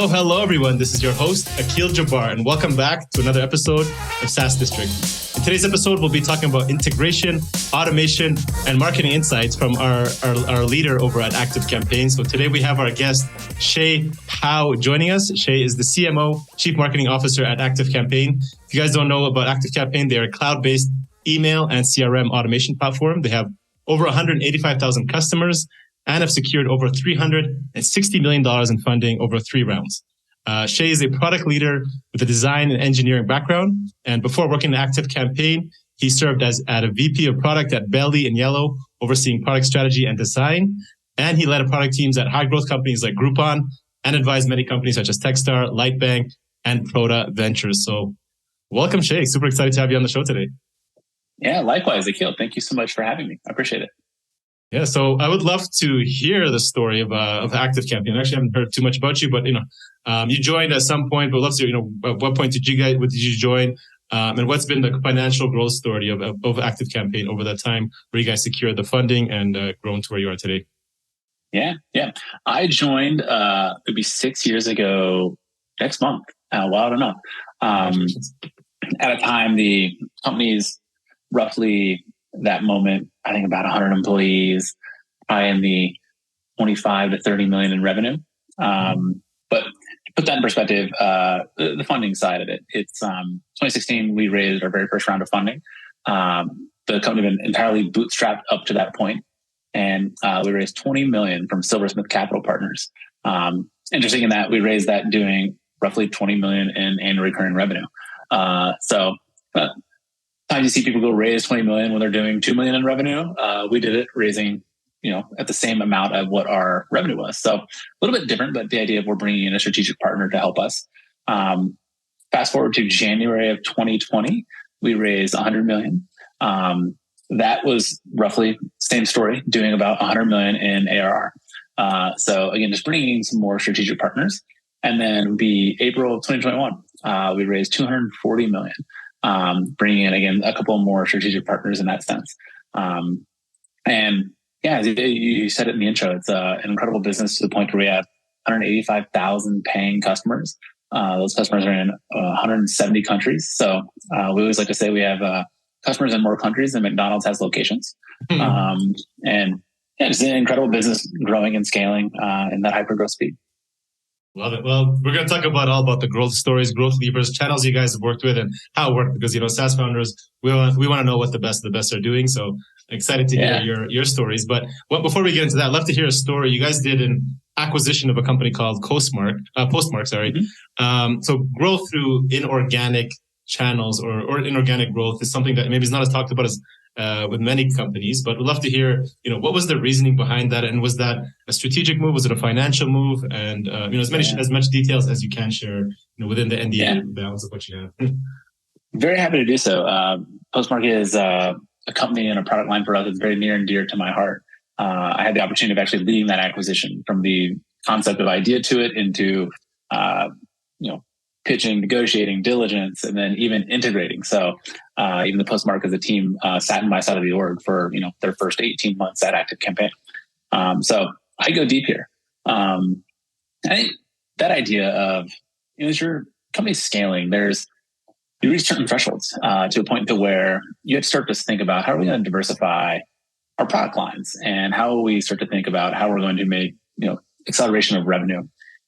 Hello, everyone. This is your host, Akil Jabbar, and welcome back to another episode of SaaS District. In today's episode, we'll be talking about integration, automation, and marketing insights from our leader over at ActiveCampaign. So today we have our guest, Shay Howe, joining us. Shay is the CMO, Chief Marketing Officer at ActiveCampaign. If you guys don't know about ActiveCampaign, they're a cloud-based email and CRM automation platform. They have over 185,000 customers and have secured over $360 million in funding over 3 rounds. Shay is a product leader with a design and engineering background. And before working at ActiveCampaign, he served as a VP of product at Belly and Yello, overseeing product strategy and design. And he led product teams at high growth companies like Groupon and advised many companies such as Techstars, Lightbank, and Prota Ventures. So welcome, Shay. Super excited to have you on the show today. Yeah, likewise, Akil. Thank you so much for having me. I appreciate it. Yeah, so I would love to hear the story of ActiveCampaign. I actually haven't heard too much about you, but you joined at some point. But love to at what point did you join, and what's been the financial growth story of ActiveCampaign over that time, where you guys secured the funding and grown to where you are today? Yeah. I joined it'd be 6 years ago next month. Wild enough. At a time, the company's roughly that moment, I think about 100 employees, probably in the 25 to 30 million in revenue. But to put that in perspective, the funding side of it, it's 2016, we raised our very first round of funding. The company had been entirely bootstrapped up to that point. And we raised 20 million from Silversmith Capital Partners. Interesting in that we raised that doing roughly 20 million in annual recurring revenue. Time you see people go raise 20 million when they're doing 2 million in revenue. We did it raising, at the same amount of what our revenue was. So a little bit different, but the idea of we're bringing in a strategic partner to help us. Fast forward to January of 2020, we raised 100 million. That was roughly same story, doing about 100 million in ARR. So again, just bringing in some more strategic partners. And then April of 2021, we raised 240 million. Bringing in, again, a couple more strategic partners in that sense. And yeah, you said it in the intro, it's an incredible business to the point where we have 185,000 paying customers. Those customers are in 170 countries. So we always like to say we have customers in more countries than McDonald's has locations. And yeah, it's an incredible business growing and scaling in that hyper growth speed. Love it. Well, we're going to talk all about the growth stories, growth levers, channels you guys have worked with, and how it worked. Because SaaS founders, we want to know what the best are doing. So excited to hear your stories. But before we get into that, I'd love to hear a story. You guys did an acquisition of a company called Postmark. Mm-hmm. So growth through inorganic channels or inorganic growth is something that maybe is not as talked about as with many companies, but we'd love to hear, what was the reasoning behind that? And was that a strategic move? Was it a financial move? And, as much details as you can share, within the NDA balance of what you have. Very happy to do so. Postmark is a company and a product line for us that's very near and dear to my heart. I had the opportunity of actually leading that acquisition from the concept of idea to it into, pitching, negotiating, diligence, and then even integrating. So even the Postmark as a team sat in my side of the org for their first 18 months at ActiveCampaign. So I go deep here. I think that idea of as your company's scaling, you reach certain thresholds to a point to where you have to start to think about how are we going to diversify our product lines and how we start to think about how we're going to make acceleration of revenue.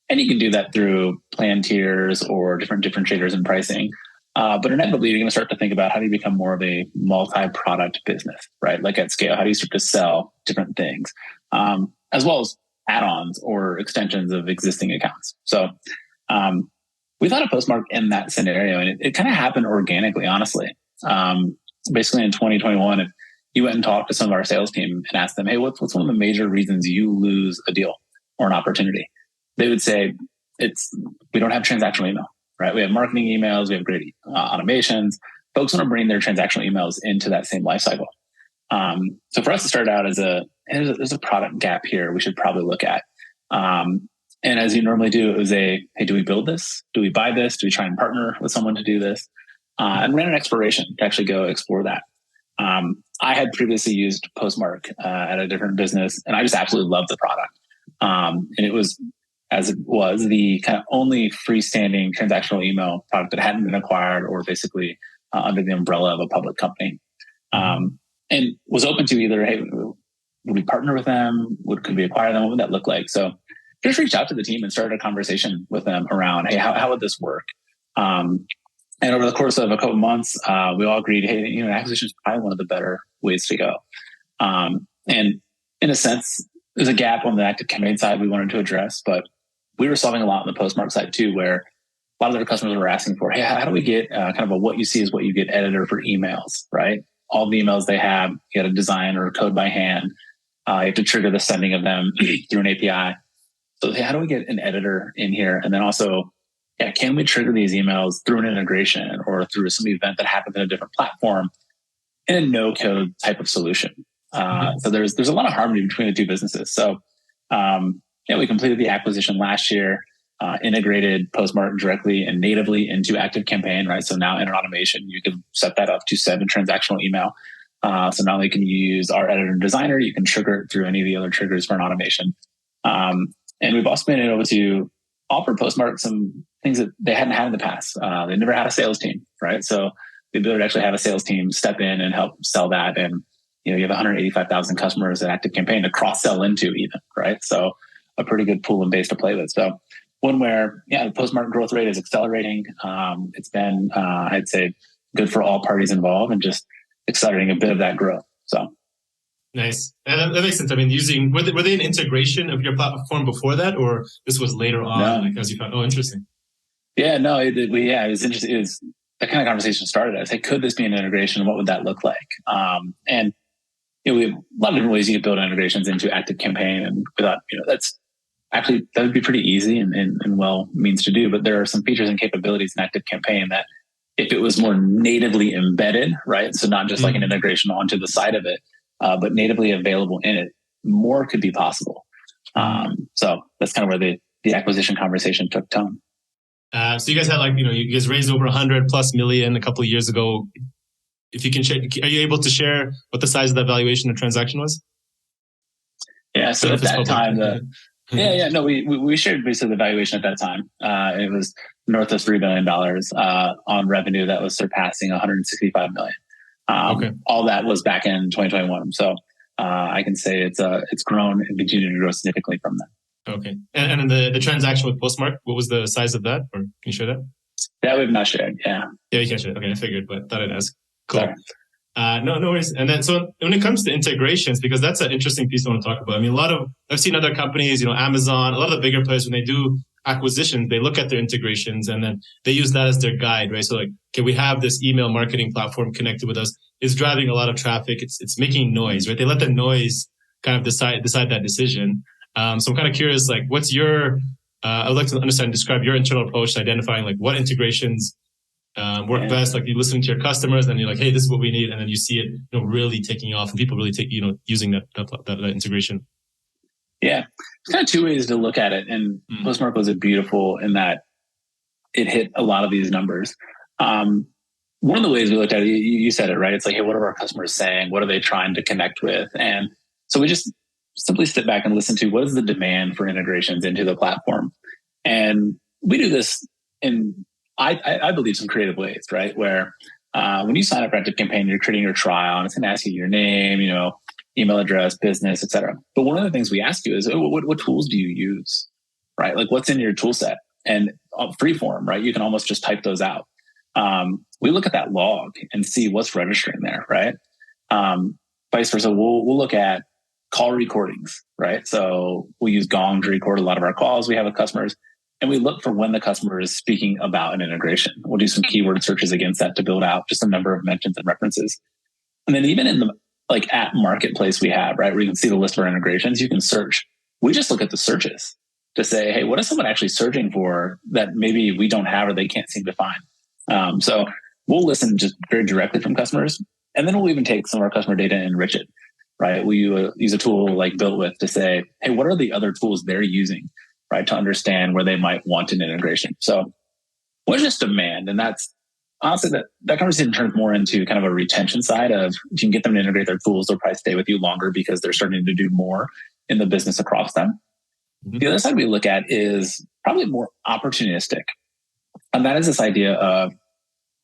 And you can do that through plan tiers or different differentiators in pricing. But inevitably, you're going to start to think about how do you become more of a multi-product business, right? Like at scale, how do you start to sell different things, as well as add-ons or extensions of existing accounts? So we thought of Postmark in that scenario, and it kind of happened organically, honestly. Basically, in 2021, if you went and talked to some of our sales team and asked them, hey, what's one of the major reasons you lose a deal or an opportunity? They would say, we don't have transactional email, right? We have marketing emails, we have great automations. Folks want to bring their transactional emails into that same lifecycle. So for us to start out there's a product gap here we should probably look at. And as you normally do, it was hey, do we build this? Do we buy this? Do we try and partner with someone to do this? And ran an exploration to actually go explore that. I had previously used Postmark at a different business, and I just absolutely loved the product. And it was, as it was, the kind of only freestanding transactional email product that hadn't been acquired or basically under the umbrella of a public company. And was open to either, hey, would we partner with them? Could we acquire them? What would that look like? So just reached out to the team and started a conversation with them around, hey, how would this work? And over the course of a couple of months, we all agreed, hey, acquisition is probably one of the better ways to go. And in a sense, there's a gap on the ActiveCampaign side we wanted to address, but we were solving a lot on the Postmark side too, where a lot of their customers were asking for, hey, how do we get kind of a what you see is what you get editor for emails, right? All the emails they have, you got to design or code by hand. You have to trigger the sending of them through an API. So hey, how do we get an editor in here? And then also, can we trigger these emails through an integration or through some event that happens in a different platform in a no-code type of solution? So there's a lot of harmony between the two businesses. So we completed the acquisition last year, integrated Postmark directly and natively into ActiveCampaign, right? So now in an automation, you can set that up to send transactional email. So not only can you use our editor and designer, you can trigger it through any of the other triggers for an automation. And we've also been able to offer Postmark some things that they hadn't had in the past. They never had a sales team, right? So the ability to actually have a sales team step in and help sell that. And, you have 185,000 customers at ActiveCampaign to cross-sell into even, right? So a pretty good pool and base to play with. So one where, the Postmark growth rate is accelerating. It's been, I'd say, good for all parties involved and just accelerating a bit of that growth. So. Nice. And that makes sense. I mean, were they an integration of your platform before that, or this was later on, as you found? Oh, interesting. Yeah, no, it was interesting. It was that kind of conversation started. I was like, could this be an integration? What would that look like? And we have a lot of different ways you could build integrations into ActiveCampaign, and we thought, that's actually, that would be pretty easy and well means to do. But there are some features and capabilities in ActiveCampaign that if it was more natively embedded, right? So not just like an integration onto the side of it, but natively available in it, more could be possible. So that's kind of where the acquisition conversation took tone. So you guys had you guys raised over 100+ million a couple of years ago. If you can share, are you able to share what the size of that valuation or transaction was? Yeah. So at that time, we shared basically the valuation at that time. It was north of $3 billion on revenue that was surpassing 165 million. All that was back in 2021. So I can say it's grown and continued to grow significantly from that. Okay. And then the transaction with Postmark, what was the size of that? Or can you share that? That we've not shared. Yeah. Yeah, you can share it. Okay, I figured, but thought I'd ask. Cool. No worries. And then, so when it comes to integrations, because that's an interesting piece I want to talk about. I mean, I've seen other companies, Amazon, a lot of the bigger players, when they do acquisitions, they look at their integrations and then they use that as their guide, right? So we have this email marketing platform connected with us. It's driving a lot of traffic. It's making noise, right? They let the noise kind of decide that decision. So I'm kind of curious, what's your, I would like to describe your internal approach to identifying what integrations work best. You listen to your customers and you're like, hey, this is what we need. And then you see it, really taking off and people really using that integration. Yeah. It's kind of two ways to look at it. And Postmark was beautiful in that it hit a lot of these numbers. One of the ways we looked at it, you said it, right? It's like, hey, what are our customers saying? What are they trying to connect with? And so we just simply sit back and listen to what is the demand for integrations into the platform. And we do this in, I believe, some creative ways, right? Where when you sign up for ActiveCampaign, you're creating your trial and it's going to ask you your name, email address, business, et cetera. But one of the things we ask you is, what tools do you use, right? What's in your tool set? And freeform, right? You can almost just type those out. We look at that log and see what's registering there, right? Vice versa, we'll look at call recordings, right? So we use Gong to record a lot of our calls we have with customers, and we look for when the customer is speaking about an integration. We'll do some keyword searches against that to build out just a number of mentions and references. And then even in the at marketplace we have, right, where you can see the list of our integrations, you can search. We just look at the searches to say, hey, what is someone actually searching for that maybe we don't have or they can't seem to find? So we'll listen just very directly from customers. And then we'll even take some of our customer data and enrich it, right? We use a tool like Built With to say, hey, what are the other tools they're using right? To understand where they might want an integration. So what's just demand? And that's honestly that conversation turns more into kind of a retention side of, if you can get them to integrate their tools, they'll probably stay with you longer because they're starting to do more in the business across them. Mm-hmm. The other side we look at is probably more opportunistic. And that is this idea of,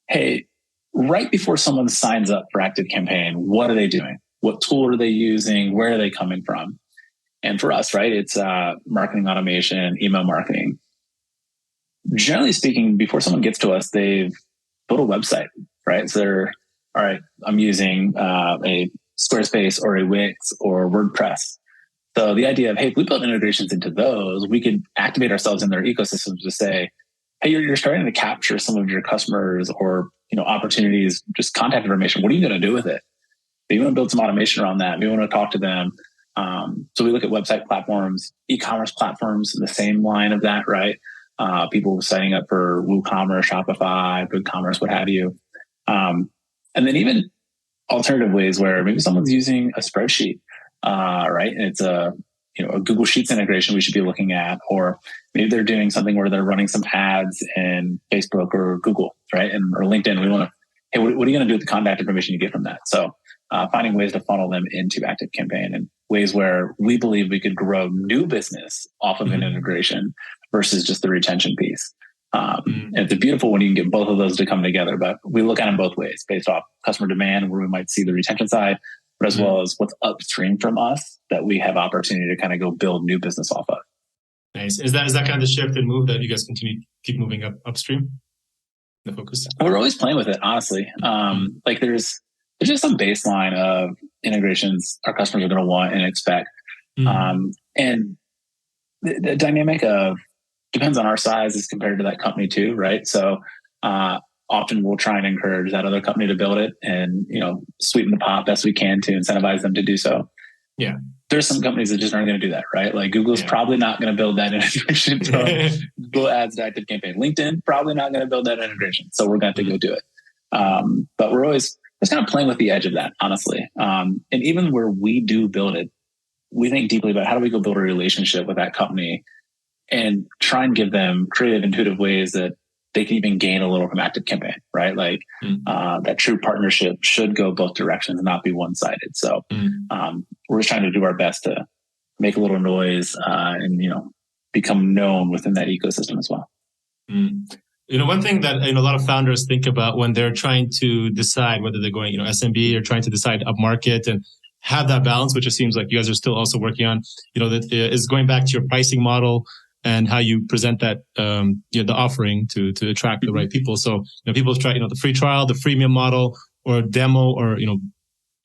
hey, right before someone signs up for ActiveCampaign, what are they doing? What tool are they using? Where are they coming from? And for us, right, it's marketing automation, email marketing. Generally speaking, before someone gets to us, they've built a website, right? So they're, all right, I'm using a Squarespace or a Wix or WordPress. So the idea of, hey, if we build integrations into those, we could activate ourselves in their ecosystems to say, hey, you're starting to capture some of your customers or opportunities, just contact information. What are you going to do with it? Do you want to build some automation around that? Do you want to talk to them? So we look at website platforms, e-commerce platforms in the same line of that, right? People signing up for WooCommerce, Shopify, BigCommerce, what have you. And then even alternative ways where maybe someone's using a spreadsheet, right? And it's a Google Sheets integration we should be looking at, or maybe they're doing something where they're running some ads in Facebook or Google, right? Or LinkedIn. We want to, hey, what are you going to do with the contact information you get from that? So finding ways to funnel them into ActiveCampaign and ways where we believe we could grow new business off of an integration versus just the retention piece. And it's beautiful when you can get both of those to come together, but we look at them both ways based off customer demand, where we might see the retention side, but as well as what's upstream from us that we have opportunity to kind of go build new business off of. Nice. Is that kind of the shift and move that you guys keep moving upstream? The focus? We're always playing with it, honestly. Like there's just some baseline of integrations our customers are going to want and expect. And the dynamic of depends on our size as compared to that company too, right? So often we'll try and encourage that other company to build it and, sweeten the pot best we can to incentivize them to do so. Yeah. There's some companies that just aren't going to do that, right? Like Google's probably not going to build that integration from Google Ads to ActiveCampaign. LinkedIn probably not going to build that integration. So we're going to have to go do it. But we're always just kind of playing with the edge of that, honestly. And even where we do build it, we think deeply about how do we go build a relationship with that company and try and give them creative, intuitive ways that they can even gain a little from ActiveCampaign, right? Like that true partnership should go both directions and not be one-sided. So we're just trying to do our best to make a little noise and, become known within that ecosystem as well. One thing that a lot of founders think about when they're trying to decide whether they're going, SMB or trying to decide upmarket and have that balance, which it seems like you guys are still also working on, that is going back to your pricing model and how you present that, the offering to attract the right people. So, people try, the free trial, the freemium model, or demo, or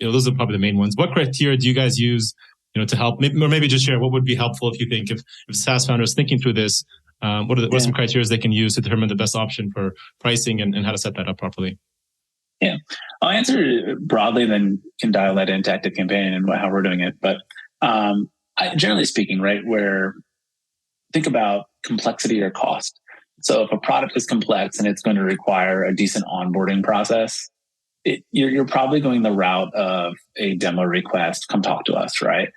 those are probably the main ones. What criteria do you guys use, to help? Maybe just share what would be helpful if you think if SaaS founders thinking through this, what are some criteria they can use to determine the best option for pricing and how to set that up properly? Yeah, I'll answer it broadly, then can dial that into ActiveCampaign and how we're doing it. But generally speaking, right, where think about complexity or cost. So if a product is complex and it's going to require a decent onboarding process, you're probably going the route of a demo request, come talk to us, right?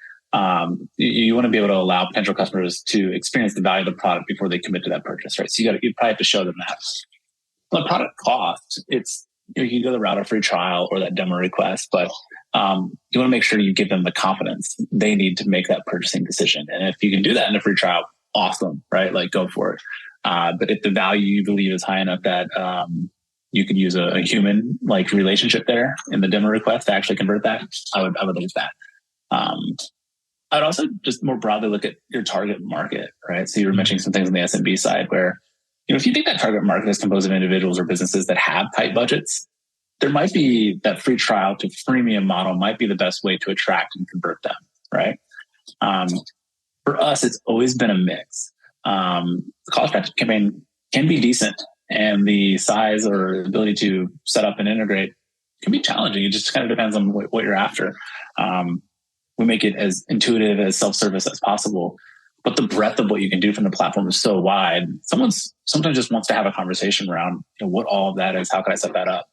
You want to be able to allow potential customers to experience the value of the product before they commit to that purchase, right? So you probably have to show them that. The product cost, you can go the route of free trial or that demo request, but you want to make sure you give them the confidence they need to make that purchasing decision. And if you can do that in a free trial, awesome, right? Like go for it. But if the value you believe is high enough that you could use a human like relationship there in the demo request to actually convert that, I would look at that. I'd also just more broadly look at your target market, right? So you were mentioning some things on the SMB side where, if you think that target market is composed of individuals or businesses that have tight budgets, there might be that free trial to freemium model might be the best way to attract and convert them, right? For us, it's always been a mix. The cost of ActiveCampaign can be decent, and the size or ability to set up and integrate can be challenging. It just kind of depends on what you're after. We make it as intuitive, as self-service as possible. But the breadth of what you can do from the platform is so wide. Someone sometimes just wants to have a conversation around what all of that is. How can I set that up?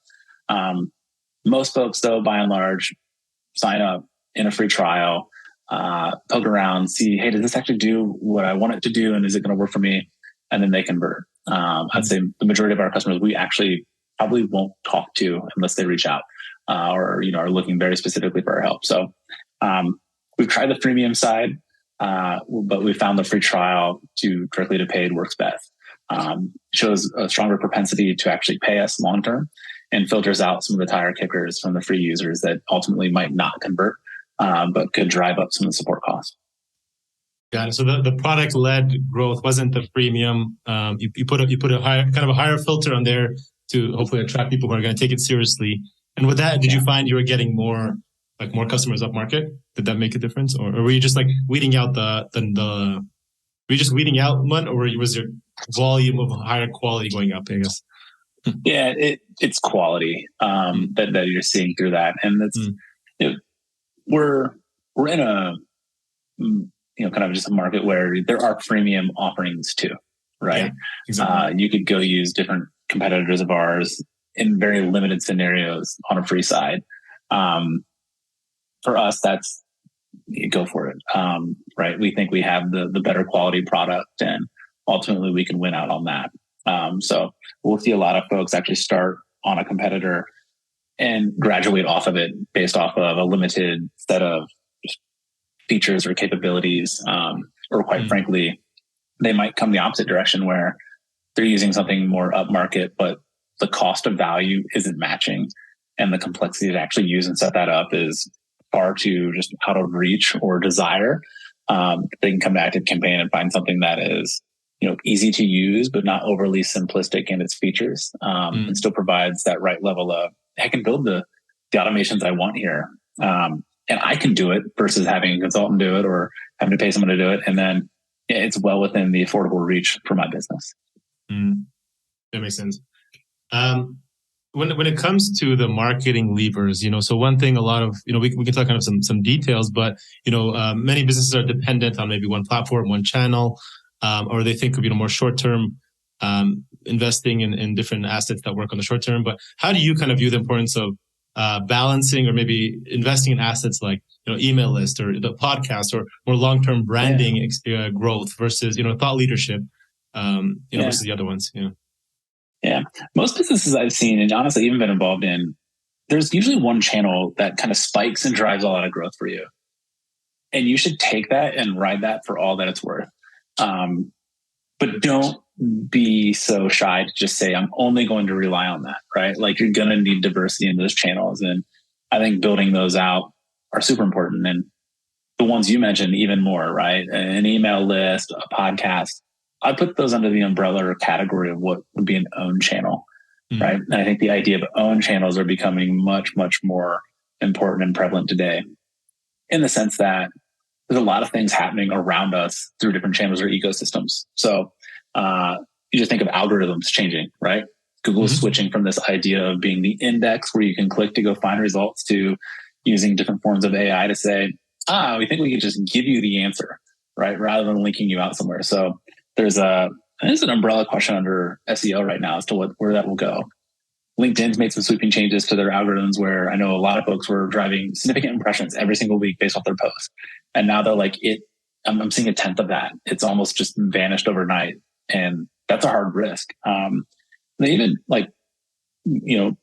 Most folks, though, by and large, sign up in a free trial. poke around, see, hey, does this actually do what I want it to do? And is it going to work for me? And then they convert. I'd say the majority of our customers, we actually probably won't talk to unless they reach out or, are looking very specifically for our help. So we've tried the freemium side, but we found the free trial directly to paid works best. Shows a stronger propensity to actually pay us long term and filters out some of the tire kickers from the free users that ultimately might not convert, but could drive up some of the support costs. Got it. So the product led growth wasn't the freemium. You put a higher filter on there to hopefully attract people who are going to take it seriously. And with that, did you find you were getting more customers up market? Did that make a difference, or were you just like weeding out were you just weeding out one, or was your volume of higher quality going up, I guess? Yeah, it's quality that you're seeing through that, and it's we're in a kind of just a market where there are freemium offerings too, right? Yeah, exactly. You could go use different competitors of ours in very limited scenarios on a free side. For us, that's go for it, right? We think we have the better quality product, and ultimately we can win out on that. So we'll see a lot of folks actually start on a competitor and graduate off of it based off of a limited set of features or capabilities, or quite frankly, they might come the opposite direction where they're using something more upmarket, but the cost of value isn't matching, and the complexity to actually use and set that up is far too just out of reach or desire. They can come to ActiveCampaign and find something that is easy to use, but not overly simplistic in its features, and still provides that right level of, I can build the automations I want here. And I can do it versus having a consultant do it or having to pay someone to do it. And then it's well within the affordable reach for my business. That makes sense. When it comes to the marketing levers, so one thing, a lot of, we can talk kind of some details, but, many businesses are dependent on maybe one platform, one channel, or they think of, more short-term, investing in different assets that work on the short term. But how do you kind of view the importance of balancing or maybe investing in assets like, email list or the podcast or more long-term branding growth versus, thought leadership, versus the other ones? Yeah. Most businesses I've seen, and honestly even been involved in, there's usually one channel that kind of spikes and drives a lot of growth for you. And you should take that and ride that for all that it's worth. But don't be so shy to just say, I'm only going to rely on that, right? Like you're going to need diversity in those channels. And I think building those out are super important. And the ones you mentioned, even more, right? An email list, a podcast, I put those under the umbrella or category of what would be an own channel, right? And I think the idea of own channels are becoming much, much more important and prevalent today in the sense that there's a lot of things happening around us through different channels or ecosystems. So you just think of algorithms changing, right? Google's switching from this idea of being the index where you can click to go find results to using different forms of AI to say, we think we could just give you the answer, right? Rather than linking you out somewhere. So there's an umbrella question under SEO right now as to where that will go. LinkedIn's made some sweeping changes to their algorithms where I know a lot of folks were driving significant impressions every single week based off their posts. And now they're like, I'm seeing 1/10 of that. It's almost just vanished overnight. And that's a hard risk. They even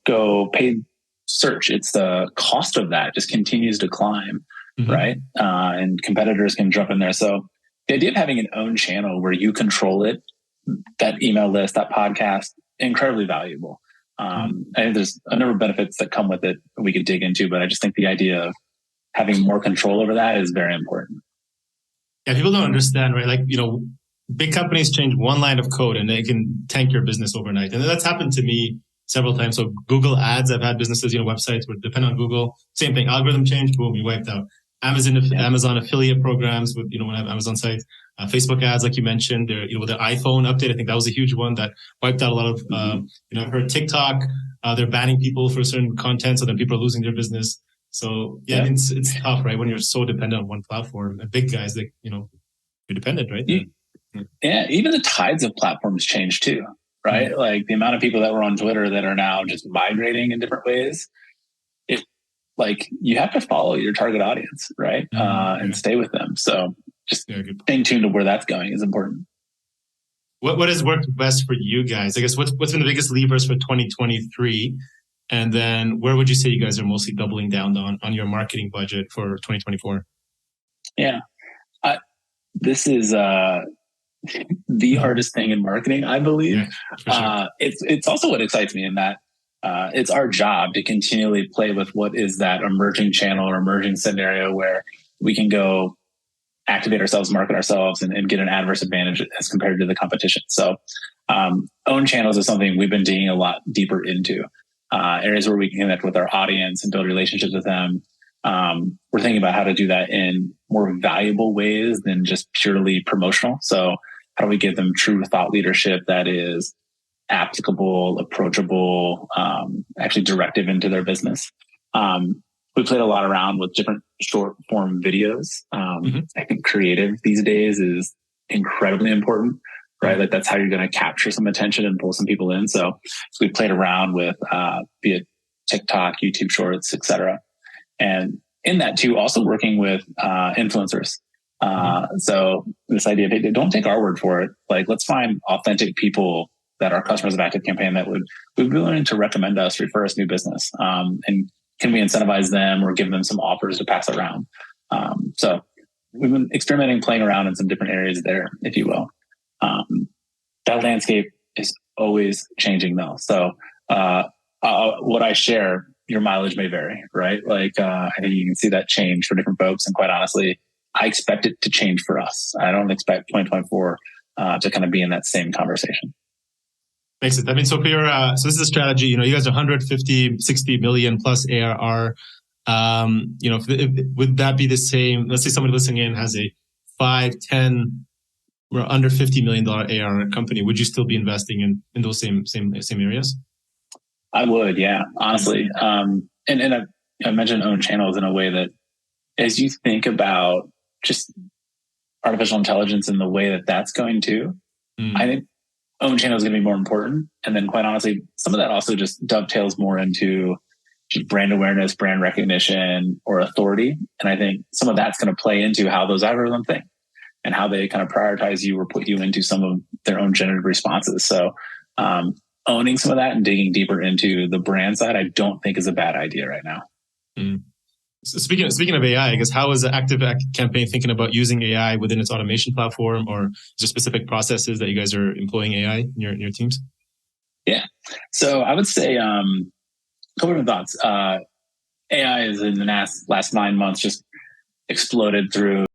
go paid search. It's the cost of that just continues to climb, right? And competitors can jump in there. So the idea of having an own channel where you control it, that email list, that podcast, incredibly valuable. And there's a number of benefits that come with it that we could dig into, but I just think the idea of having more control over that is very important. Yeah, people don't understand, right? Like, big companies change one line of code and they can tank your business overnight. And that's happened to me several times. So Google ads, I've had businesses, websites would depend on Google. Same thing, algorithm change, boom, you wiped out. Amazon affiliate programs with, when I have Amazon sites, Facebook ads, like you mentioned, with their iPhone update, I think that was a huge one that wiped out a lot of, I've heard TikTok, they're banning people for certain content. So then people are losing their business. So I mean, it's tough, right? When you're so dependent on one platform, and big guys, like, you're dependent, right? Yeah. Even the tides of platforms change too, right? Like the amount of people that were on Twitter that are now just migrating in different ways. like you have to follow your target audience, right? And stay with them. So just staying tuned to where that's going is important. What has worked best for you guys? I guess what's been the biggest levers for 2023? And then where would you say you guys are mostly doubling down on your marketing budget for 2024? Yeah. This is the hardest thing in marketing, I believe. Yeah, for sure. It's also what excites me in that it's our job to continually play with what is that emerging channel or emerging scenario where we can go activate ourselves, market ourselves, and get an adverse advantage as compared to the competition. So own channels is something we've been digging a lot deeper into. Areas where we can connect with our audience and build relationships with them. We're thinking about how to do that in more valuable ways than just purely promotional. So how do we give them true thought leadership that is applicable, approachable, actually directive into their business? We played a lot around with different short form videos. I think creative these days is incredibly important, right? Like that's how you're going to capture some attention and pull some people in. So we played around with, be it TikTok, YouTube Shorts, etc. And in that too, also working with influencers. So this idea of, hey, don't take our word for it. Like, let's find authentic people that are customers of ActiveCampaign that would be willing to recommend us, refer us new business. And can we incentivize them or give them some offers to pass around? So we've been experimenting, playing around in some different areas there, if you will. That landscape is always changing though. So what I share, your mileage may vary, right? Like I think you can see that change for different folks. And quite honestly, I expect it to change for us. I don't expect 2024 to kind of be in that same conversation. Makes sense. I mean, so for your, so this is a strategy, you guys are 150, 60 million plus ARR. Would that be the same? Let's say somebody listening in has a 5, 10, or under $50 million ARR company. Would you still be investing in those same areas? I would, yeah, honestly. And I mentioned own channels in a way that as you think about just artificial intelligence and the way that that's going to, I think own channel is going to be more important. And then quite honestly, some of that also just dovetails more into just brand awareness, brand recognition, or authority. And I think some of that's going to play into how those algorithms think and how they kind of prioritize you or put you into some of their own generative responses. So owning some of that and digging deeper into the brand side, I don't think is a bad idea right now. So speaking of AI, I guess how is the ActiveCampaign thinking about using AI within its automation platform, or is there specific processes that you guys are employing AI in your teams? Yeah. So I would say a couple of thoughts. AI is in the last 9 months just exploded through